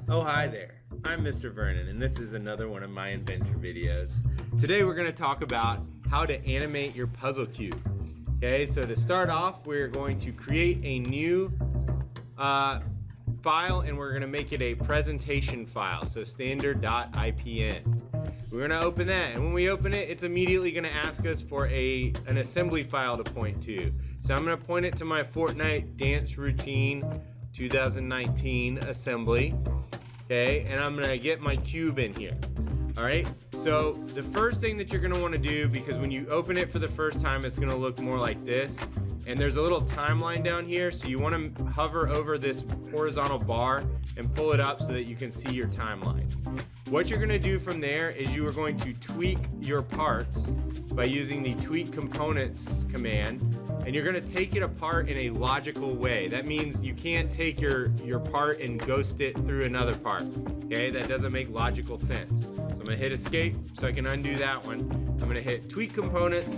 Oh, hi there. I'm Mr. Vernon, and this is another one of my inventor videos. Today we're going to talk about how to animate your puzzle cube. Okay, so to start off, we're going to create a new file, and we're going to make it a presentation file, so standard.ipn. We're going to open that, and when we open it, it's immediately going to ask us for an assembly file to point to. So I'm going to point it to my Fortnite dance routine 2019 assembly. Okay, and I'm gonna get my cube in here. All right, so the first thing that you're gonna want to do, because when you open it for the first time, it's gonna look more like this, and there's a little timeline down here, so you want to hover over this horizontal bar and pull it up so that you can see your timeline. What you're gonna do from there is you are going to tweak your parts by using the tweak components command, and you're gonna take it apart in a logical way. That means you can't take your part and ghost it through another part. Okay, that doesn't make logical sense. So I'm gonna hit escape so I can undo that one. I'm gonna hit tweak components,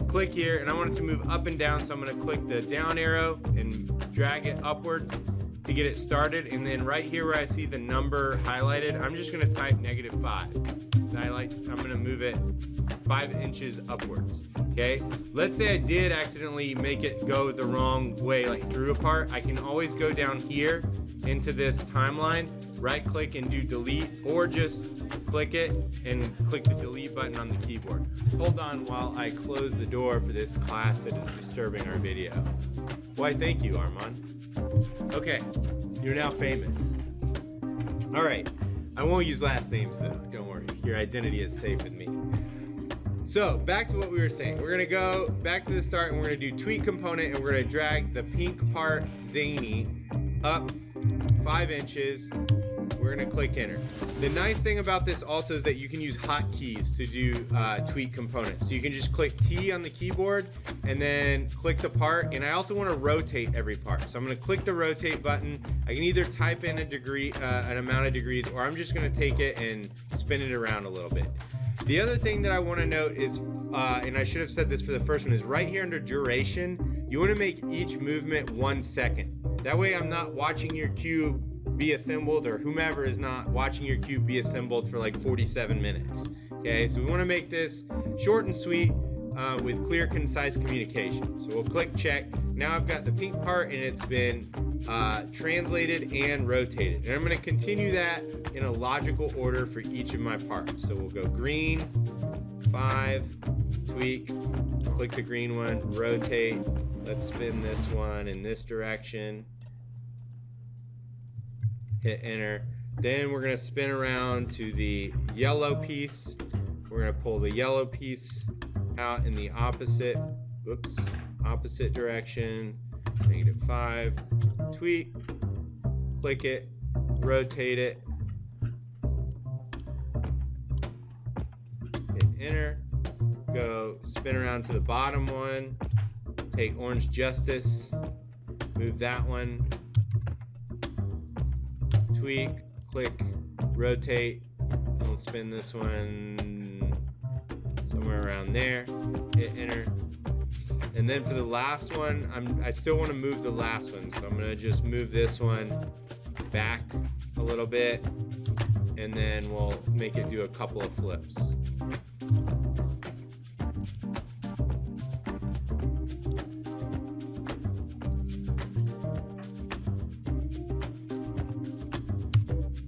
click here, and I want it to move up and down, so I'm gonna click the down arrow and drag it upwards to get it started. And then right here where I see the number highlighted, I'm just gonna type -5. So I'm gonna move it 5 inches upwards. Okay, let's say I did accidentally make it go the wrong way, like through a part. I can always go down here into this timeline, right click and do delete, or just click it and click the delete button on the keyboard. Hold on while I close the door for this class that is disturbing our video. Why, thank you, Armand. Okay, you're now famous. All right, I won't use last names though, don't worry. Your identity is safe with me. So back to what we were saying. We're gonna go back to the start, and we're gonna do tweak component, and we're gonna drag the pink part, zany, up 5 inches. We're gonna click enter. The nice thing about this also is that you can use hotkeys to do tweak components. So you can just click T on the keyboard and then click the part. And I also want to rotate every part. So I'm gonna click the rotate button. I can either type in a degree, an amount of degrees, or I'm just gonna take it and spin it around a little bit. The other thing that I want to note is, and I should have said this for the first one, is right here under duration, you want to make each movement 1 second. That way I'm not watching your cube be assembled, or whomever is not watching your cube be assembled for like 47 minutes. Okay, so we want to make this short and sweet with clear, concise communication. So we'll click check. Now I've got the pink part, and it's been translated and rotated. And I'm going to continue that in a logical order for each of my parts. So we'll go green, 5, tweak, click the green one, rotate. Let's spin this one in this direction. Hit enter. Then we're going to spin around to the yellow piece. We're going to pull the yellow piece out in the opposite direction. -5, tweak, click it, rotate it, hit enter, go spin around to the bottom one, take orange justice, move that one, tweak, click, rotate, and we'll spin this one somewhere around there, hit enter. And then for the last one, I still want to move the last one, so I'm going to just move this one back a little bit, and then we'll make it do a couple of flips.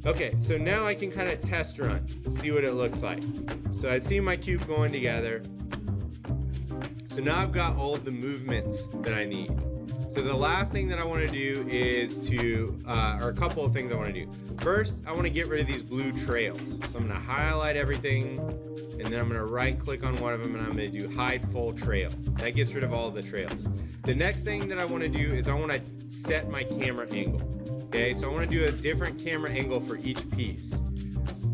Okay, so now I can kind of test run, see what it looks like. So I see my cube going together. So now I've got all of the movements that I need. So the last thing that I want to do is or a couple of things I want to do. First, I want to get rid of these blue trails. So I'm going to highlight everything, and then I'm going to right click on one of them, and I'm going to do hide full trail. That gets rid of all of the trails. The next thing that I want to do is I want to set my camera angle. Okay, so I want to do a different camera angle for each piece.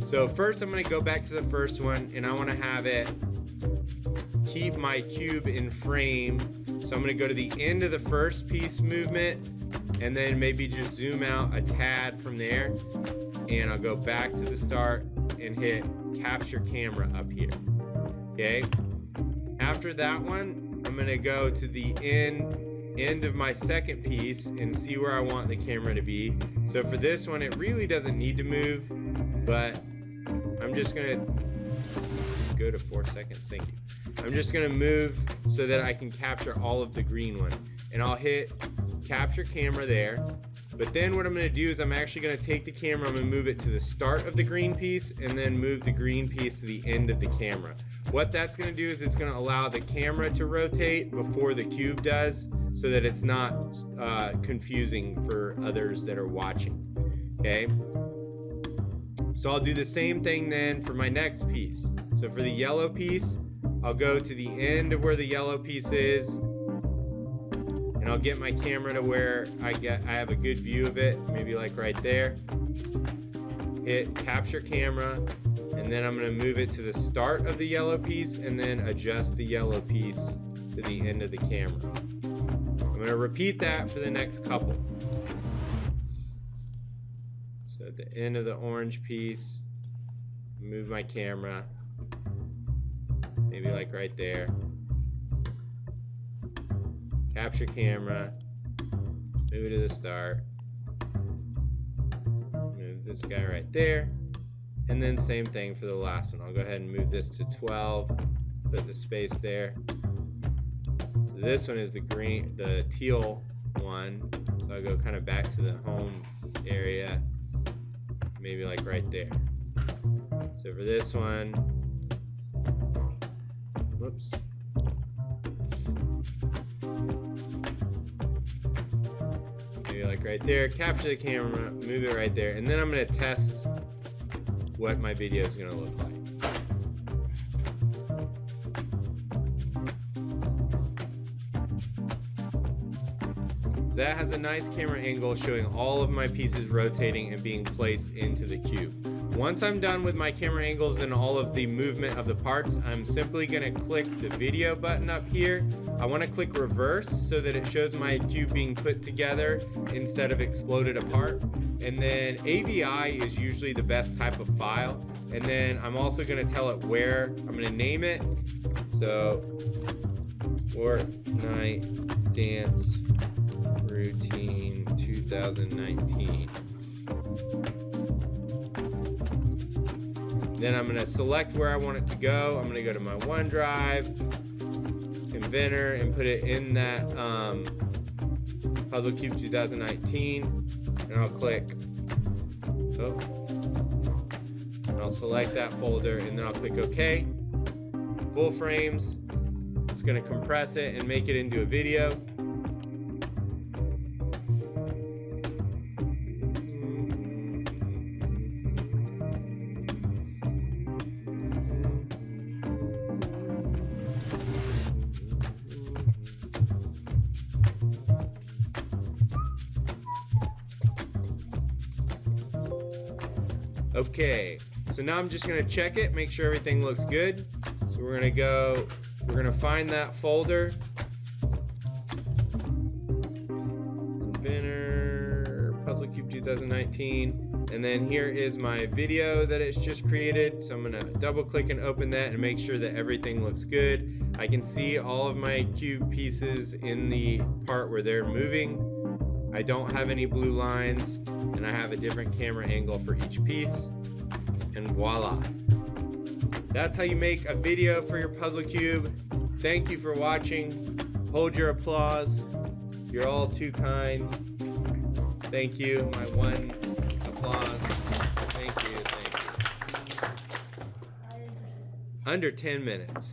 So first I'm going to go back to the first one, and I want to have it keep my cube in frame. So I'm going to go to the end of the first piece movement, and then maybe just zoom out a tad from there, and I'll go back to the start and hit capture camera up here. Okay, after that one I'm going to go to the end end of my second piece and see where I want the camera to be. So for this one, it really doesn't need to move, but I'm just gonna go to 4 seconds, thank you. I'm just gonna move so that I can capture all of the green one. And I'll hit capture camera there. But then what I'm gonna do is I'm actually gonna take the camera, I'm gonna move it to the start of the green piece and then move the green piece to the end of the camera. What that's gonna do is it's gonna allow the camera to rotate before the cube does, so that it's not confusing for others that are watching, okay? So I'll do the same thing then for my next piece. So for the yellow piece, I'll go to the end of where the yellow piece is, and I'll get my camera to where I have a good view of it, maybe like right there. Hit capture camera, and then I'm gonna move it to the start of the yellow piece and then adjust the yellow piece to the end of the camera. I'm gonna repeat that for the next couple. So at the end of the orange piece, move my camera, maybe like right there. Capture camera, move it to the start, move this guy right there, and then same thing for the last one. I'll go ahead and move this to 12, put the space there. So this one is the teal one, so I'll go kind of back to the home area, maybe like right there. So for this one, whoops. Maybe like right there, capture the camera, move it right there, and then I'm gonna test what my video is gonna look like. So that has a nice camera angle showing all of my pieces rotating and being placed into the cube. Once I'm done with my camera angles and all of the movement of the parts, I'm simply gonna click the video button up here. I wanna click reverse so that it shows my cube being put together instead of exploded apart. And then AVI is usually the best type of file. And then I'm also gonna tell it where, I'm gonna name it. So, Fortnite Dance Routine 2019. Then I'm gonna select where I want it to go. I'm gonna go to my OneDrive, Inventor, and put it in that Puzzle Cube 2019. And I'll click, and I'll select that folder, and then I'll click OK. Full frames. It's gonna compress it and make it into a video. Okay, so now I'm just gonna check it, make sure everything looks good. So we're gonna find that folder. Inventor, Puzzle Cube 2019. And then here is my video that it's just created. So I'm gonna double click and open that and make sure that everything looks good. I can see all of my cube pieces in the part where they're moving. I don't have any blue lines, and I have a different camera angle for each piece, and voila. That's how you make a video for your puzzle cube. Thank you for watching. Hold your applause. You're all too kind. Thank you. My one applause. Thank you. Under 10 minutes.